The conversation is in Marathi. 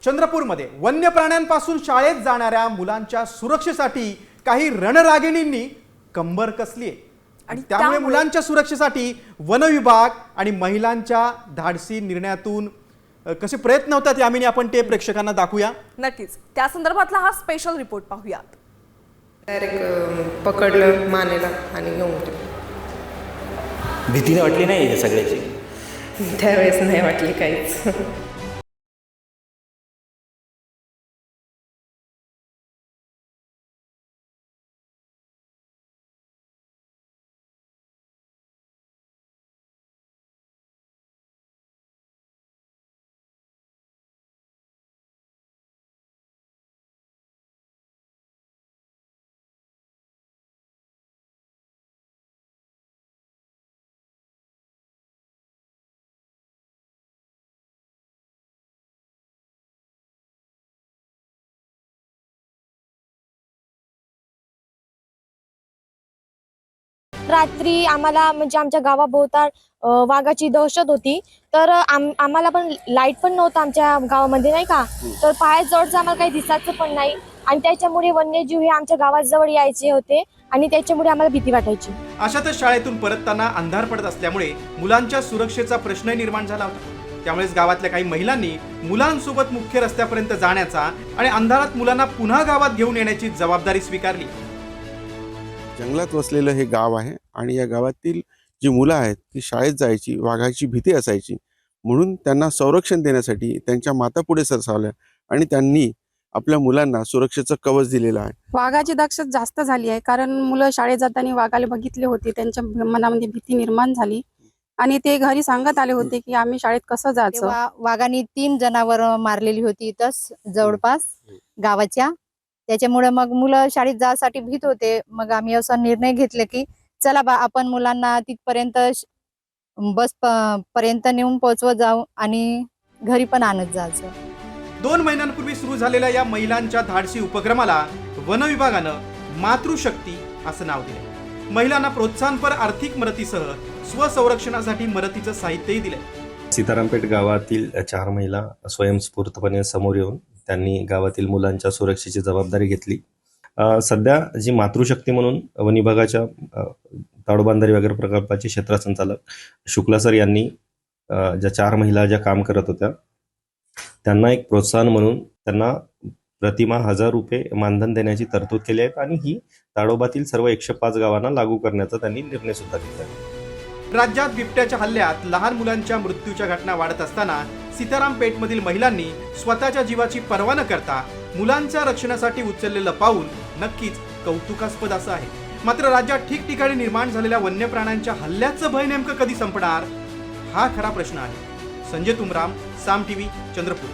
चंद्रपूरमध्ये वन्य प्राण्यांपासून शाळेत जाणाऱ्या मुलांच्या सुरक्षेसाठी काही रणरागिणींनी कंबर कसली आहे आणि त्यामुळे मुलांच्या सुरक्षेसाठी वन विभाग आणि महिलांच्या धाडसी निर्णयातून कसे प्रयत्न होतात यामिनी आपण ते प्रेक्षकांना दाखवूया। नक्कीच त्या संदर्भातला हा स्पेशल रिपोर्ट पाहूयात। डायरेक्ट पकडलं मानेला आणि घेऊन गेलो। भीतीने वाटली नाही हे सगळ्याची? त्यावेळेस नाही वाटली काहीच। रात्री आम्हाला म्हणजे आमच्या गावाभोवताल वाघाची दहशत होती, तर आम्हाला पण लाईट पण नव्हतं आमच्या गावामध्ये नाही का, तर पायाजवळचं आम्हाला काही दिसायचं पण नाही आणि त्याच्यामुळे वन्यजीव हे आमच्या गावाजवळ यायचे होते आणि त्याच्यामुळे आम्हाला भीती वाटायची। अशातच शाळेतून परतताना अंधार पडत असल्यामुळे मुलांच्या सुरक्षेचा प्रश्न निर्माण झाला होता। त्यामुळेच गावातल्या काही महिलांनी मुलांसोबत मुख्य रस्त्यापर्यंत जाण्याचा आणि अंधारात मुलांना पुन्हा गावात घेऊन येण्याची जबाबदारी स्वीकारली। जंगलात वसलेलं हे गाव आहे आणि या गावातील जी मुलं आहेत ती शाळेत जायची, वाघाची भीती असायची, म्हणून त्यांना संरक्षण देण्यासाठी त्यांच्या माता पुढे सरसावल्या आणि त्यांनी आपल्या मुलांना सुरक्षेचं कवच दिलेलं आहे। वाघाची दहशत जास्त झाली आहे, कारण मुलं शाळेत जाताना वाघाला बघितले होते, त्यांच्या मनामध्ये भीती निर्माण झाली आणि ते घरी सांगत आले होते की आम्ही शाळेत कसं जायचं। वाघाने 3 जनावर मारलेली होती इथंच जवळपास गावाच्या, त्याच्यामुळे मग मुलं शाळेत जायसाठी भीत होते। मग आम्ही असा निर्णय घेतला की चला बा आपण मुलांना तिथपर्यंत बस पर्यंत नेऊन पोहोचवत जाऊ आणि घरी पण आणत जायचं। 2 महिन्यांपूर्वी सुरू झालेल्या या महिलांच्या धाडसी उपक्रमाला वन विभागानं मातृशक्ती असं नाव दिले। महिलांना प्रोत्साहनपर आर्थिक मदतीसह स्वसंरक्षणासाठी मदतीचं साहित्यही दिलंय। सीतारामपेठ गावातील 4 महिला स्वयंस्फूर्तपणे समोर येऊन त्यांनी गावातील मुलांच्या सुरक्षेची जबाबदारी घेतली। सध्या जी मातृशक्ती म्हणून वन विभागाच्या ताडोबांधारी व्याघ्र प्रकल्पाचे क्षेत्र संचालक शुक्ला सर यांनी ज्या 4 महिला ज्या काम करत होत्या त्यांना एक प्रोत्साहन म्हणून त्यांना प्रतिमा 1000 रुपये मानधन देण्याची तरतूद केली आहे आणि ही ताडोबातील सर्व 105 गावांना लागू करण्याचा त्यांनी निर्णय सुद्धा घेतला आहे। राज्यात बिबट्याच्या हल्ल्यात लहान मुलांच्या मृत्यूच्या घटना वाढत असताना सीतारामपेठमधील महिलांनी स्वतःच्या जीवाची पर्वा न करता मुलांच्या रक्षणासाठी उचललेलं पाऊल नक्कीच कौतुकास्पद असं आहे। मात्र राज्यात ठिकठिकाणी निर्माण झालेल्या वन्य प्राण्यांच्या हल्ल्याचं भय नेमकं कधी संपणार, हा खरा प्रश्न आहे। संजय तुमराम, साम टीव्ही, चंद्रपूर।